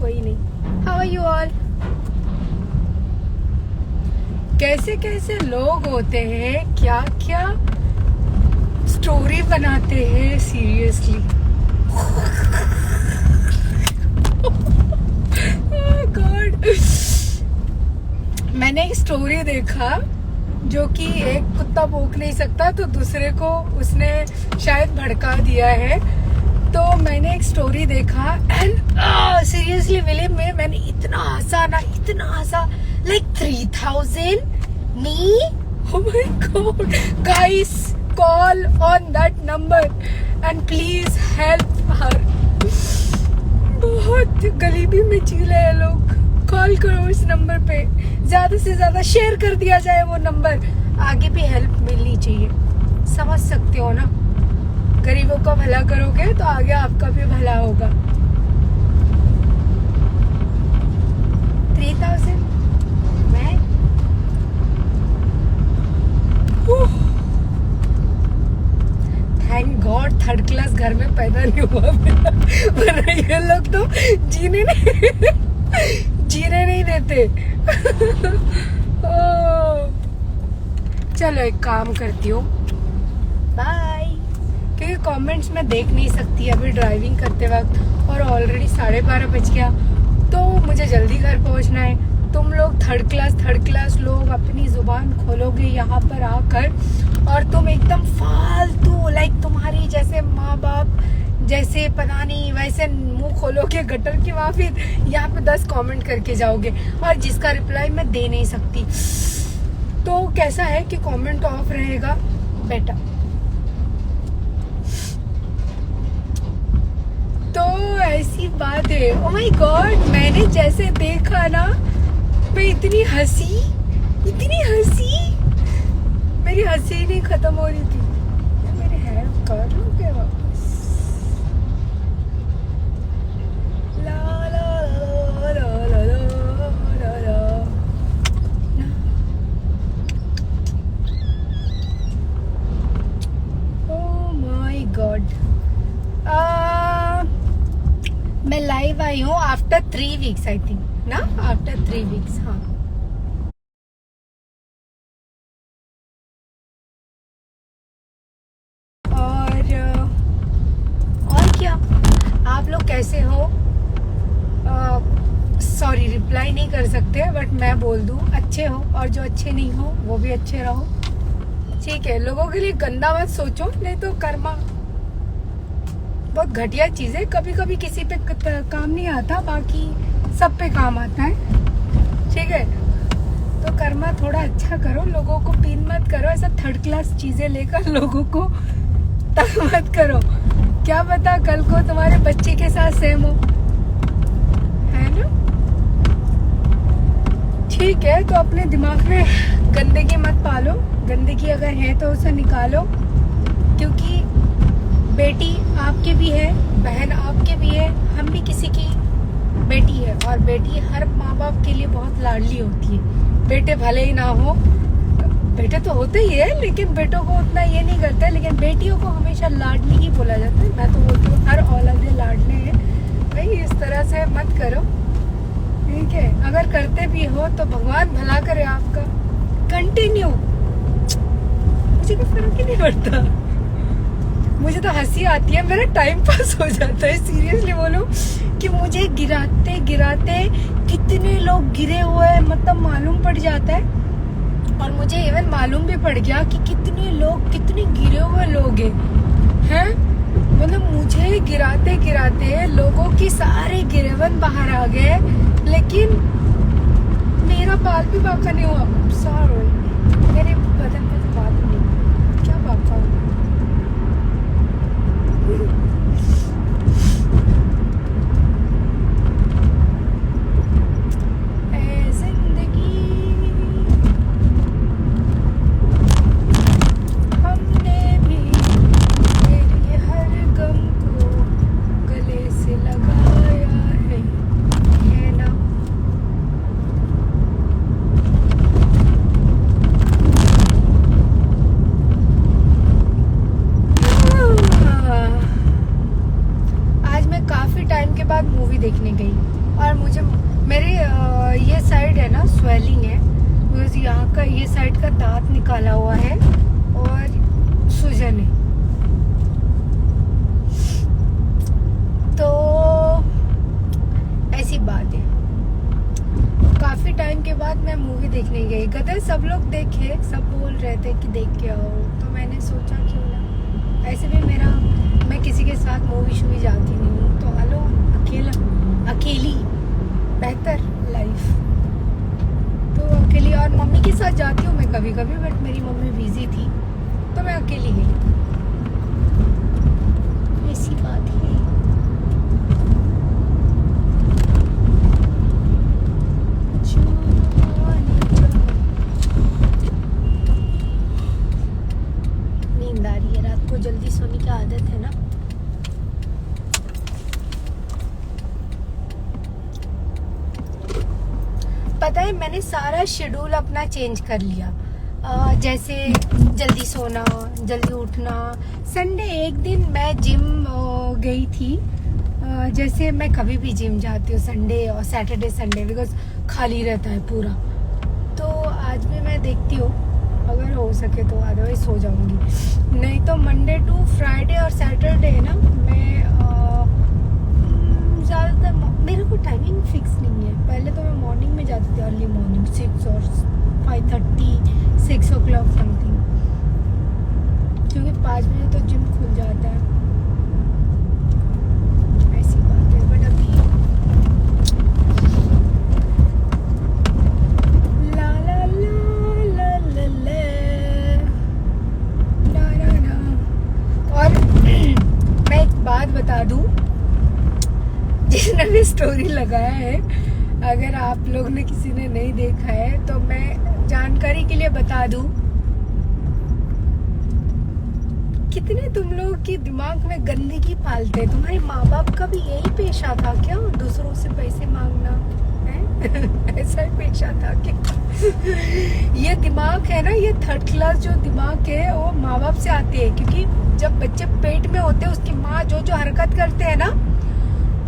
कोई नहीं। How are you all? कैसे कैसे लोग होते हैं, क्या क्या स्टोरी बनाते हैं सीरियसली। गॉड, मैंने एक स्टोरी देखा जो कि एक कुत्ता भौंक नहीं सकता तो दूसरे को उसने शायद भड़का दिया है। तो मैंने एक स्टोरी देखा एंड सीरियसली विलियम में मैंने इतना हंसा ना, इतना हंसा, like 3000 me, oh my god guys, call on that number and please help her। बहुत गरीबी में चीले हैं लोग। कॉल करो इस नंबर पे, ज्यादा से ज्यादा शेयर कर दिया जाए वो नंबर, आगे भी हेल्प मिलनी चाहिए। समझ सकते हो ना, गरीबों का भला करोगे तो आगे आपका भी भला होगा। 3000 मैं थैंक गॉड थर्ड क्लास घर में पैदा नहीं हुआ मेरा, वरना ये लोग तो जीने नहीं देते। चलो एक काम करती हूँ, बाय। क्योंकि कमेंट्स में देख नहीं सकती अभी ड्राइविंग करते वक्त और ऑलरेडी 12:30 बज गया, तो मुझे जल्दी घर पहुँचना है। तुम लोग थर्ड क्लास लोग अपनी जुबान खोलोगे यहाँ पर आकर और तुम एकदम फालतू, लाइक तुम्हारी जैसे माँ बाप जैसे पता नहीं वैसे मुंह खोलोगे गटर की, वहाँ फिर यहाँ पे 10 कमेंट करके जाओगे और जिसका रिप्लाई मैं दे नहीं सकती। तो कैसा है कि कमेंट ऑफ रहेगा बेटा। तो ऐसी बात है। ओ माय गॉड, मैंने जैसे देखा ना, मैं इतनी हंसी, मेरी हंसी नहीं खत्म हो रही थी। मेरे हेयर कर लूं क्या वापस? ला ला ला ला ला ला ला ला। ओह माय गॉड, मैं लाइव आई हूँ आफ्टर 3 वीक्स आई थिंक ना, आफ्टर 3 वीक्स। हाँ, और क्या आप लोग कैसे हो? सॉरी रिप्लाई नहीं कर सकते, बट मैं बोल दूं अच्छे हो, और जो अच्छे नहीं हो वो भी अच्छे रहो, ठीक है। लोगों के लिए गंदा मत सोचो, नहीं तो कर्मा बहुत घटिया चीज है। कभी कभी किसी पे काम नहीं आता, बाकी सब पे काम आता है, ठीक है। तो कर्मा थोड़ा अच्छा करो, लोगों को पिन मत करो, ऐसा थर्ड क्लास चीजें लेकर लोगों को तंग मत करो। क्या पता कल को तुम्हारे बच्चे के साथ सेम हो, है ना? ठीक है, तो अपने दिमाग में गंदगी मत पालो, गंदगी अगर है तो उसे निकालो, क्योंकि बेटी आपके भी है, बहन आपके भी है, हम भी किसी की बेटी है, और बेटी हर माँ बाप के लिए बहुत लाडली होती है। बेटे भले ही ना हो, बेटे तो होते ही है, लेकिन बेटों को उतना ये नहीं करते, लेकिन बेटियों को हमेशा लाडली ही बोला जाता है। मैं तो बोलती हूँ हर औलादे लाडले हैं भाई, इस तरह से मत करो, ठीक है। अगर करते भी हो तो भगवान भला करे आपका, कंटिन्यू, मुझे कोई फर्क ही नहीं पड़ता। मुझे तो हंसी आती है, मेरा टाइम पास हो जाता है। सीरियसली बोलूं कि मुझे गिराते गिराते कितने लोग गिरे हुए हैं, मतलब मालूम पड़ जाता है। और मुझे इवन मालूम भी पड़ गया कि कितने लोग, कितने गिरे हुए लोग हैं। मतलब मुझे गिराते गिराते लोगों की सारे गिरेवन बाहर आ गए, लेकिन मेरा बाल भी बाका नहीं हुआ। सॉरी, मेरे बदन में तो बाल नहीं, क्या बाका हुआ? देखने गई और मुझे मेरे ये साइड है ना स्वेलिंग है, बिकॉज यहाँ का ये साइड का दांत निकाला हुआ है और सूजन है। तो ऐसी बात है। काफी टाइम के बाद मैं मूवी देखने गई। गदर सब लोग देखे, सब बोल रहे थे कि देख के आओ, तो मैंने सोचा क्यों ना। ऐसे भी मैं किसी के साथ मूवी शूवी जाती नहीं हूँ, तो हेलो अकेली बेहतर लाइफ। तो अकेली, और मम्मी के साथ जाती हूँ मैं कभी कभी, बट मेरी मम्मी बिजी थी तो मैं अकेली गई। ऐसी बात है। नींद आ रही है, रात को जल्दी सोने की आदत है ना। पता है मैंने सारा शेड्यूल अपना चेंज कर लिया। जैसे जल्दी सोना, जल्दी उठना। संडे एक दिन मैं जिम गई थी। जैसे मैं कभी भी जिम जाती हूँ संडे और सैटरडे संडे, बिकॉज खाली रहता है पूरा। तो आज भी मैं देखती हूँ, अगर हो सके तो, अदरवाइज सो जाऊंगी। नहीं तो मंडे टू फ्राइडे और सैटरडे है ना, मैं ज़्यादातर मेरे को टाइमिंग फिक्स नहीं है। पहले तो मैं मॉर्निंग में जाती थी, अर्ली मॉर्निंग 6 और 5:30 6 o'clock समथिंग, क्योंकि 5 बजे तो जिम खुल जाता है। ऐसी बात है। बट अभी ला ला ला ला ला ला ना ना। और मैं एक बात बता दूं, जिसने भी स्टोरी लगाया है, अगर आप लोग ने किसी ने नहीं देखा है तो मैं जानकारी के लिए बता दूं, कितने तुम लोग के दिमाग में गंदगी पालते हैं। तुम्हारे माँ बाप का भी यही पेशा था क्या, दूसरों से पैसे मांगना है? ऐसा ही पेशा था क्या? ये दिमाग है ना, ये 3rd क्लास जो दिमाग है वो माँ बाप से आते हैं, क्योंकि जब बच्चे पेट में होते हैं उसकी माँ जो जो हरकत करते हैं ना,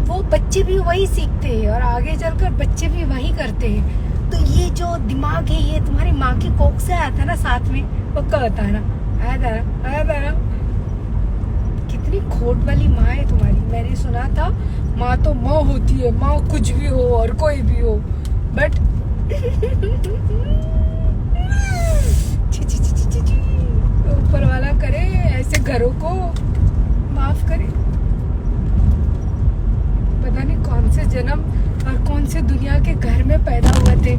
वो बच्चे भी वही सीखते हैं और आगे चलकर बच्चे भी वही करते हैं। तो ये जो दिमाग है ये तुम्हारी माँ की कोख से आया था ना, साथ में वो कहता है ना, आया था ना। कितनी खोट वाली माँ है तुम्हारी। मैंने सुना था माँ तो माँ होती है, माँ कुछ भी हो और कोई भी हो, बट ऊपर वाला करे ऐसे घरों को माफ करे। पता नहीं कौन से जन्म और कौन से दुनिया के घर में पैदा हुए थे।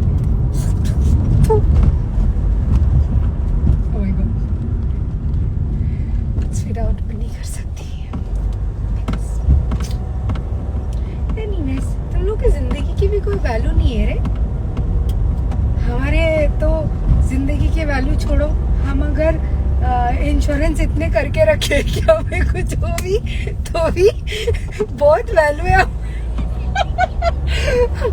स्पीड आउट भी नहीं कर सकती। एनीवेज, तुम लोग की जिंदगी की भी कोई वैल्यू नहीं है रे। हमारे तो जिंदगी की वैल्यू छोड़ो, हम अगर इंश्योरेंस इतने करके रखे कि हमें कुछ हो भी तो भी बहुत वैल्यू है।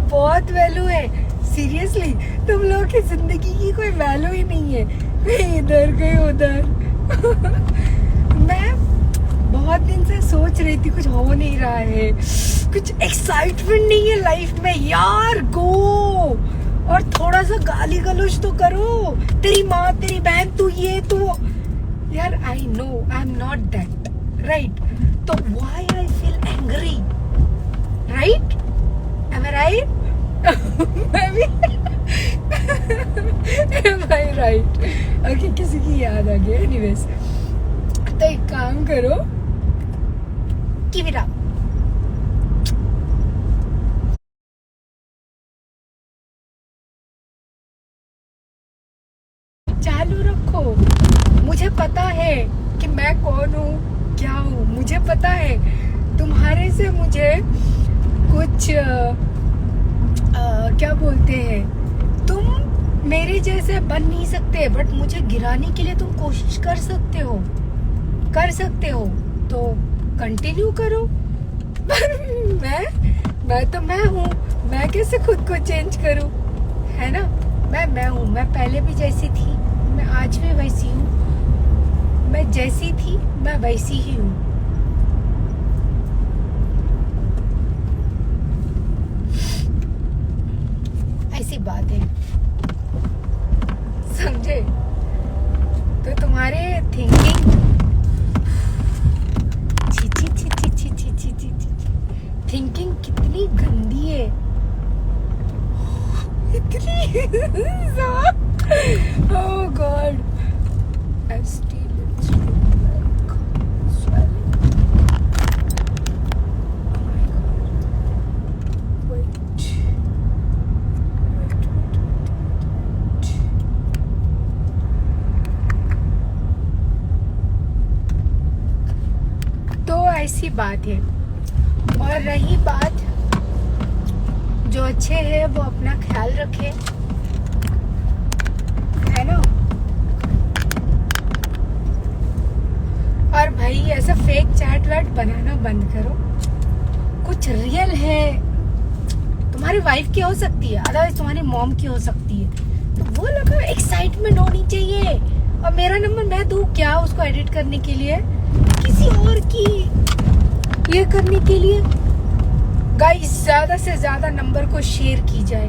बहुत वैल्यू है सीरियसली। तुम लोगों की जिंदगी की कोई वैल्यू ही नहीं है, कहीं इधर कहीं उधर। मैं बहुत दिन से सोच रही थी, कुछ हो नहीं रहा है, कुछ एक्साइटमेंट नहीं है लाइफ में यार। गो और थोड़ा सा गाली गलौज तो करो, तेरी माँ तेरी बहन तू ये तू यार। I know I am not that, right? तो why I feel angry, right? Am I right? मैं भी एम आई राइट? ओके, किसी की याद आ गई। एनीवेज, तो एक काम करो, कीप इट अप। चालू रखो। मुझे पता है कि मैं कौन हूँ, क्या हूँ। मुझे पता है तुम्हारे से मुझे कुछ क्या बोलते हैं, तुम मेरे जैसे बन नहीं सकते, बट मुझे गिराने के लिए तुम कोशिश कर सकते हो, तो कंटिन्यू करो। पर मैं तो मैं हूँ, मैं कैसे खुद को चेंज करूँ, है ना? मैं हूँ, मैं पहले भी जैसी थी, मैं आज भी वैसी हूँ। मैं जैसी थी मैं वैसी ही हूँ। बात है, समझे? तो तुम्हारे थिंकिंग थिंकिंग कितनी गंदी है, इतनी ओह गॉड। तो ऐसी बात है। और रही बात, जो अच्छे हैं वो अपना ख्याल रखे, है ना? और भाई ऐसा फेक चैट वैट बनाना बंद करो। कुछ रियल है, तुम्हारी वाइफ की हो सकती है, अदरवाइज तुम्हारी मॉम की हो सकती है, तो वो लगा एक्साइटमेंट होनी चाहिए। और मेरा नंबर मैं दूं क्या उसको एडिट करने के लिए, किसी और की ये करने के लिए? गाइस, ज्यादा से ज्यादा नंबर को शेयर की जाए,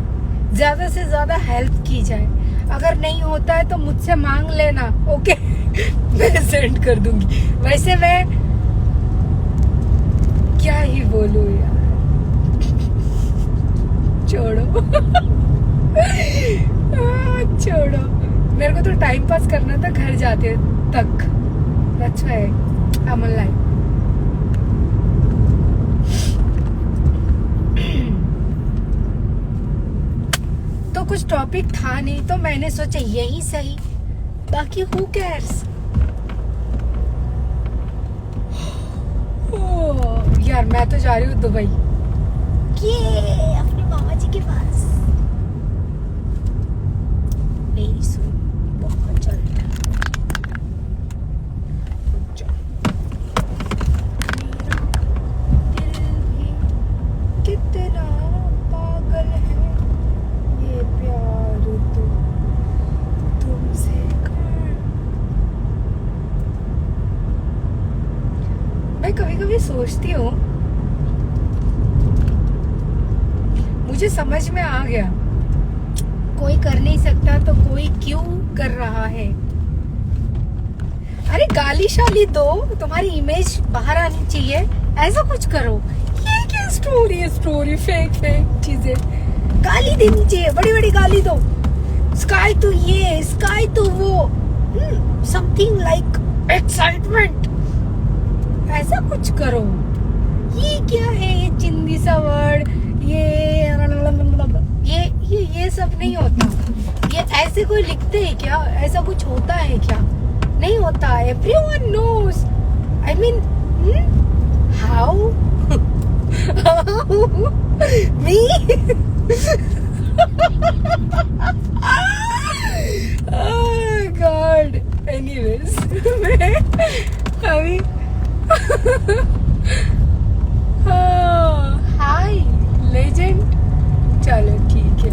ज्यादा से ज्यादा हेल्प की जाए। अगर नहीं होता है तो मुझसे मांग लेना, ओके? मैं सेंड कर दूंगी। वैसे मैं क्या ही बोलूं यार, छोड़ो। छोड़ो, मेरे को तो टाइम पास करना था घर जाते तक। अच्छा है, I'm alive। तो कुछ टॉपिक था नहीं तो मैंने सोचा यही सही, बाकी who cares? यार मैं तो जा रही हूँ दुबई, ये अपने मामा जी के पास। मेरी सुन बहुत चलता है। मेरा दिल भी कितना पागल है, ये प्यार तो तुमसे कर। मैं कभी कभी सोचती हूँ, मुझे समझ में आ गया, कोई कर नहीं सकता तो कोई क्यों कर रहा है। अरे गाली शाली दो, तुम्हारी इमेज बाहर आनी चाहिए, ऐसा कुछ करो। ये क्या स्टोरी है, स्टोरी फेक चीजें। गाली देनी चाहिए, बड़ी बड़ी गाली दो, स्काई तो ये, स्काई तो वो, समथिंग लाइक एक्साइटमेंट, ऐसा कुछ करो। ये क्या है, ये चिंदी सा वर्ड, ये सब नहीं होता। ये ऐसे कोई लिखते हैं क्या? ऐसा कुछ होता है क्या? नहीं होता है। Everyone knows, I mean how me. God, anyways मैं अभी हाय लेजेंड, चलो ठीक है।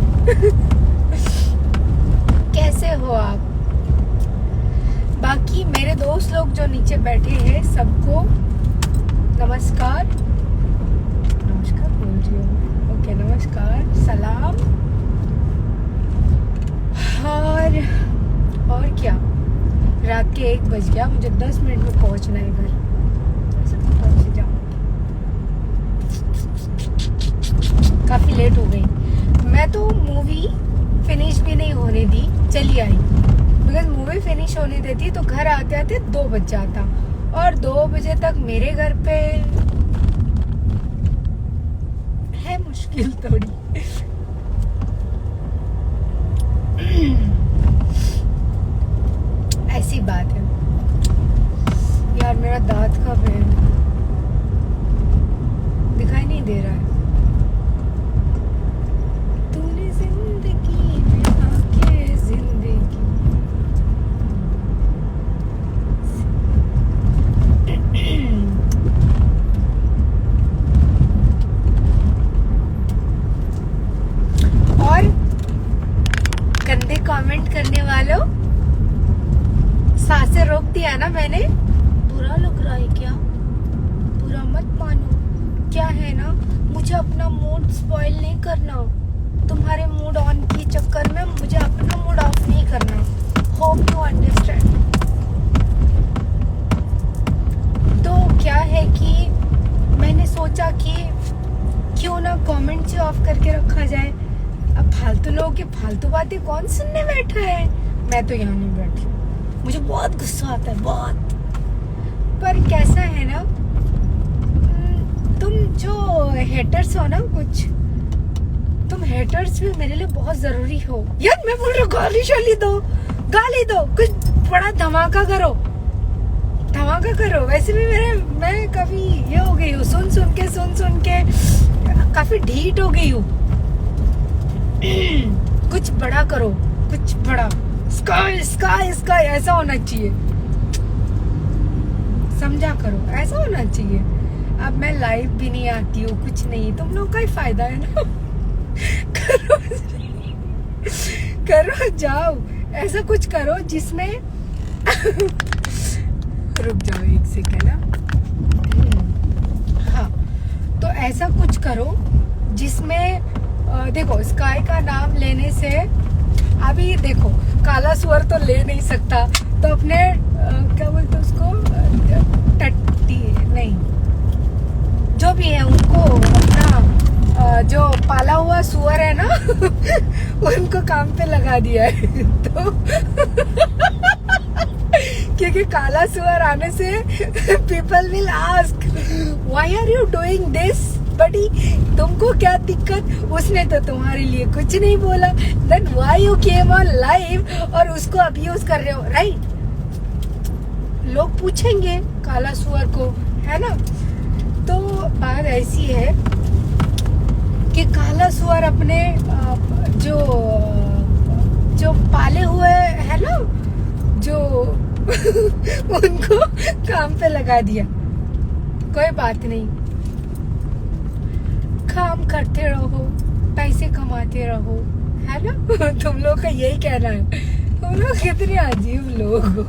कैसे हो आप? बाकी मेरे दोस्त लोग जो नीचे बैठे हैं सबको नमस्कार, नमस्कार बोल रही हूँ, ओके नमस्कार, सलाम। और क्या, रात के 1 बज गया, मुझे 10 मिनट में पहुंचना है घर। काफी लेट हो गई। मैं तो मूवी फिनिश भी नहीं होने दी, चली आई, बिकॉज मूवी फिनिश होने देती तो घर आते आते 2 बज जाता, और 2 बजे तक मेरे घर पे है मुश्किल थोड़ी। ऐसी बात है यार। मेरा दांत कब है, दिखाई नहीं दे रहा है। तूने जिंदगी में आके जिंदगी, और गंदे कमेंट करने वालों, सांसें रोक दिया ना मैंने। बुरा लग रहा है क्या? बुरा मत मानो, क्या है ना, मुझे अपना मूड स्पॉइल नहीं करना। तुम्हारे मूड ऑन के चक्कर में मुझे अपना मूड ऑफ नहीं करना। Hope you understand. तो क्या है कि मैंने सोचा कि क्यों ना कमेंट्स ही ऑफ करके रखा जाए। अब फालतू लोगों की फालतू बातें कौन सुनने बैठा है। मैं तो यहाँ नहीं बैठी, मुझे बहुत गुस्सा आता है, बहुत। पर कैसा है ना, तुम जो हेटर्स हो ना, कुछ तुम हेटर्स भी मेरे लिए बहुत जरूरी हो। यार मैं बोल रहा हूँ गाली दो, कुछ बड़ा धमाका करो। वैसे भी मैं काफी ये हो गई हूँ, सुन सुन के काफी ढीठ हो गई हूँ। कुछ बड़ा करो, कुछ बड़ा। स्काई ऐसा होना चाहिए, समझा करो, ऐसा होना चाहिए। अब मैं लाइव भी नहीं आती हूँ, कुछ नहीं, तुम लोग का ही फायदा है ना। करो जाओ, ऐसा कुछ करो जिसमें रुक जाओ एक सेकेंड ना। हाँ, तो ऐसा कुछ करो जिसमें देखो, स्काई का नाम लेने से, अभी देखो काला सुअर तो ले नहीं सकता, तो अपने क्या बोलते उसको, टट्टी नहीं, जो भी है उनको अपना जो पाला हुआ सुअर है ना उनको काम पे लगा दिया है। तो क्योंकि काला सुअर आने से people will ask why are you doing this buddy, तुमको क्या दिक्कत। उसने तो तुम्हारे लिए कुछ नहीं बोला, then why you came on live और उसको अब्यूज कर रहे हो, राइट। लोग पूछेंगे काला सुअर को, है ना। तो बात ऐसी है कि काला सुअर अपने जो पाले हुए है ना, जो उनको काम पे लगा दिया। कोई बात नहीं, काम करते रहो, पैसे कमाते रहो, है ना। तुम लोग का यही कहना है। तुम लोग कितने अजीब लोग हो।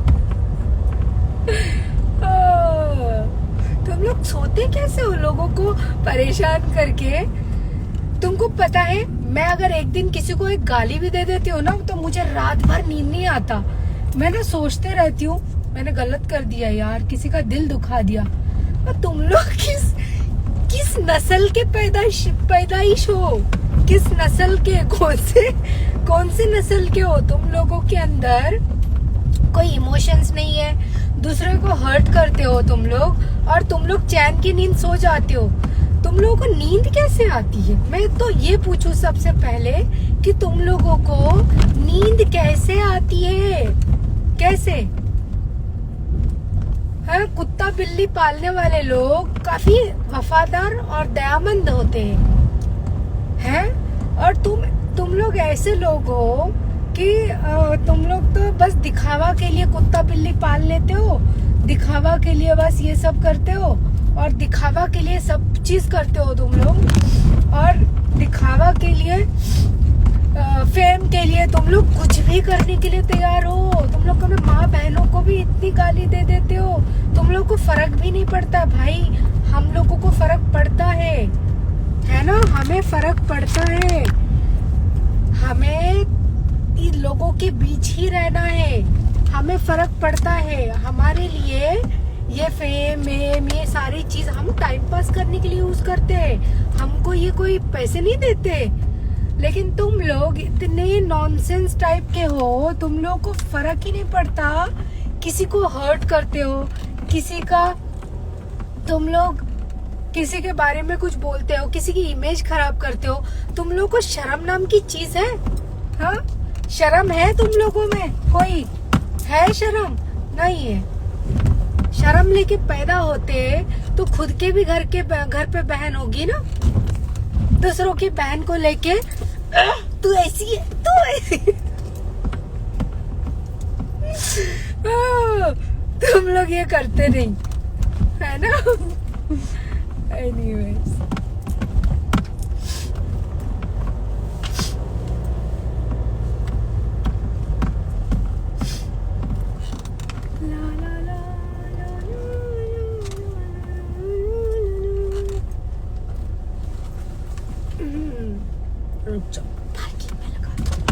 तुम लोग सोते कैसे हो लोगों को परेशान करके। तुमको पता है, मैं अगर एक दिन किसी को एक गाली भी दे देती हूँ ना, तो मुझे रात भर नींद नहीं आता। मैं ना सोचते रहती हूँ, मैंने गलत कर दिया यार, किसी का दिल दुखा दिया। और तुम लोग किस नस्ल के पैदाइश हो, किस नस्ल के, कौन से नस्ल के हो। तुम लोगों के अंदर कोई इमोशंस नहीं है, दूसरे को हर्ट करते हो तुम लोग, और तुम लोग चैन की नींद सो जाते हो। तुम लोगों को नींद कैसे आती है। मैं तो ये पूछूं सबसे पहले कि तुम लोगों को नींद कैसे आती है, कैसे। है, कुत्ता बिल्ली पालने वाले लोग काफी वफादार और दयामंद होते हैं, और तुम लोग ऐसे लोग हो कि तुम लोग तो बस दिखावा के लिए कुत्ता बिल्ली पाल लेते हो, दिखावा के लिए बस ये सब करते हो, और दिखावा के लिए सब चीज करते हो तुम लोग, और दिखावा के लिए, फेम के लिए तुम लोग कुछ भी करने के लिए तैयार हो। तुम लोग अपने माँ बहनों को भी इतनी गाली दे देते हो, तुम लोग को फर्क भी नहीं पड़ता। भाई हम लोगों को फर्क पड़ता है ना, हमें फर्क पड़ता है। हमें इन लोगों के बीच ही रहना है, हमें फर्क पड़ता है। हमारे लिए ये फेम ये सारी चीज हम टाइम पास करने के लिए यूज करते हैं, हमको ये कोई पैसे नहीं देते। लेकिन तुम लोग इतने नॉनसेंस टाइप के हो, तुम लोग को फर्क ही नहीं पड़ता। किसी को हर्ट करते हो, किसी का, तुम लोग किसी के बारे में कुछ बोलते हो, किसी की इमेज खराब करते हो। तुम लोग को शर्म नाम की चीज है? हाँ, शर्म है तुम लोगों में? कोई है शर्म? नहीं है। शर्म लेके पैदा होते तो खुद के भी घर पे बहन होगी ना, दूसरों की बहन को लेके तू ऐसी है, तू ऐसी है। तुम लोग ये करते नहीं, है ना। एनीवेज, रुक जाओ। अकाल।